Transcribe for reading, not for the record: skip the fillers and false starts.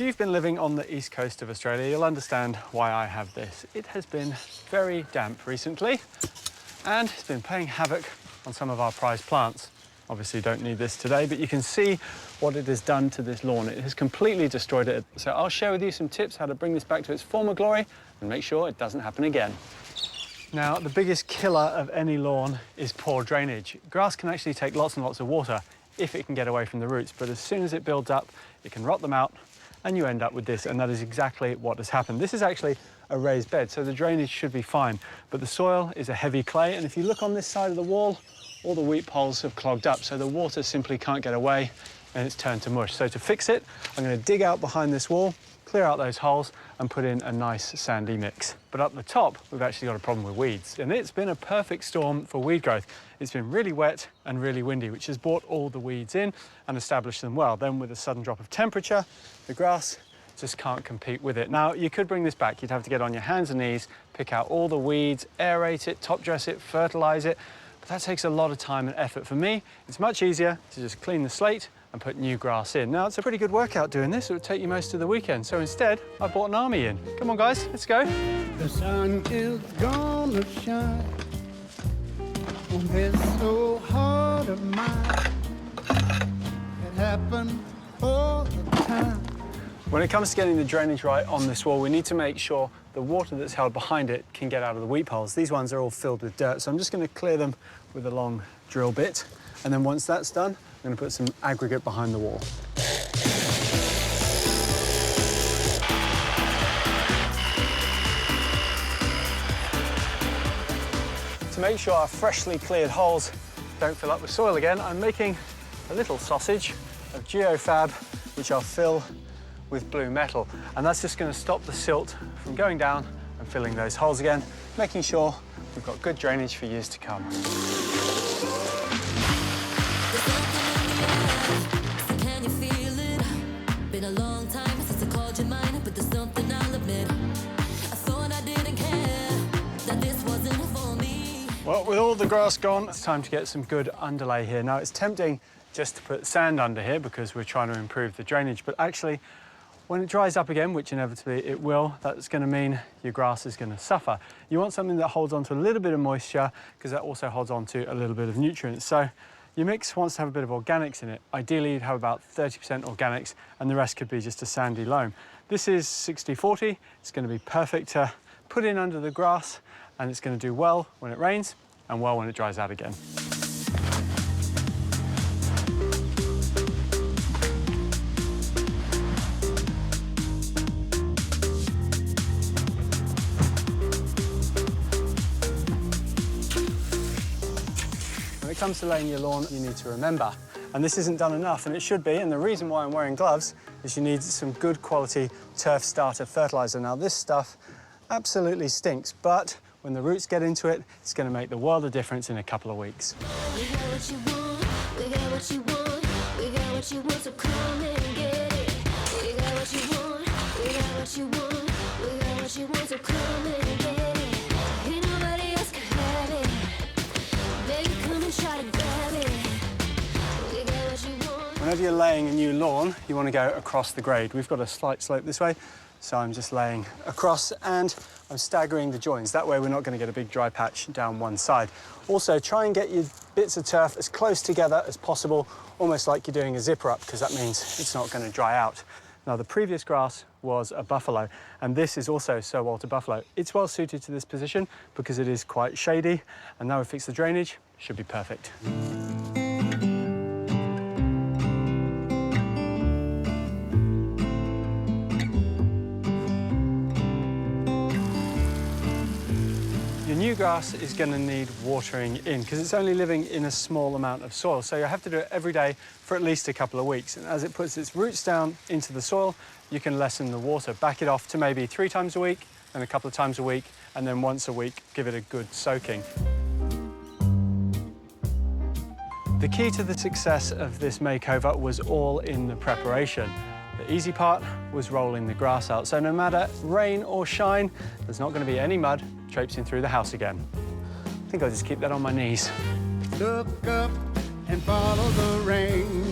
If you've been living on the east coast of Australia, you'll understand why I have this. It has been very damp recently, and it's been playing havoc on some of our prized plants. Obviously, you don't need this today, but you can see what it has done to this lawn. It has completely destroyed it. So I'll share with you some tips how to bring this back to its former glory and make sure it doesn't happen again. Now, the biggest killer of any lawn is poor drainage. Grass can actually take lots and lots of water if it can get away from the roots, but as soon as it builds up, it can rot them out, and you end up with this, and that is exactly what has happened. This is actually a raised bed, so the drainage should be fine, but the soil is a heavy clay, and if you look on this side of the wall, all the weep holes have clogged up, so the water simply can't get away, and it's turned to mush. So to fix it, I'm going to dig out behind this wall, clear out those holes and put in a nice sandy mix. But up the top, we've actually got a problem with weeds, and it's been a perfect storm for weed growth. It's been really wet and really windy, which has brought all the weeds in and established them well. Then with a sudden drop of temperature, the grass just can't compete with it. Now, you could bring this back. You'd have to get on your hands and knees, pick out all the weeds, aerate it, top dress it, fertilize it, but that takes a lot of time and effort. For me, it's much easier to just clean the slate and put new grass in. Now, it's a pretty good workout doing this. It would take you most of the weekend. So instead, I brought an army in. Come on, guys, let's go. The sun is gonna shine on this old heart of mine. It happens all the time. When it comes to getting the drainage right on this wall, we need to make sure the water that's held behind it can get out of the weep holes. These ones are all filled with dirt, so I'm just going to clear them with a long drill bit. And then once that's done, I'm going to put some aggregate behind the wall. To make sure our freshly cleared holes don't fill up with soil again, I'm making a little sausage of geofab, which I'll fill with blue metal. And that's just going to stop the silt from going down and filling those holes again, making sure we've got good drainage for years to come. Can you feel it? Been a long time since I called you mine, but there's something I'll admit. I thought I didn't care, that this wasn't for me. Well, with all the grass gone, it's time to get some good underlay here. Now, it's tempting just to put sand under here because we're trying to improve the drainage, but actually, when it dries up again, which inevitably it will, that's going to mean your grass is going to suffer. You want something that holds on to a little bit of moisture because that also holds on to a little bit of nutrients. So your mix wants to have a bit of organics in it. Ideally, you'd have about 30% organics and the rest could be just a sandy loam. This is 60-40. It's going to be perfect to put in under the grass, and it's going to do well when it rains and well when it dries out again. When it comes to laying your lawn, you need to remember, and this isn't done enough, and it should be, and the reason why I'm wearing gloves is you need some good quality turf starter fertilizer. Now, this stuff absolutely stinks, but when the roots get into it, it's going to make the world of difference in a couple of weeks. We got what you want, we got what you want, we got what you want, so come and get it. We got what you want, we got what you want, we got what you want, so come and get it. Ain't nobody else can have it. Baby, come and try to grab it. We got what you want. Whenever you're laying a new lawn, you want to go across the grade. We've got a slight slope this way, so I'm just laying across and I'm staggering the joins. That way we're not going to get a big dry patch down one side. Also, try and get your bits of turf as close together as possible, almost like you're doing a zipper up, because that means it's not going to dry out. Now, the previous grass was a buffalo, and this is also Sir Walter Buffalo. It's well suited to this position because it is quite shady, and now we've fixed the drainage, should be perfect. Your new grass is going to need watering in because it's only living in a small amount of soil. So you have to do it every day for at least a couple of weeks. And as it puts its roots down into the soil, you can lessen the water. Back it off to maybe 3 times a week and a couple of times a week, and then once a week, give it a good soaking. The key to the success of this makeover was all in the preparation. The easy part was rolling the grass out. So no matter rain or shine, there's not going to be any mud traipsing through the house again. I think I'll just keep that on my knees. Look up and follow the rain.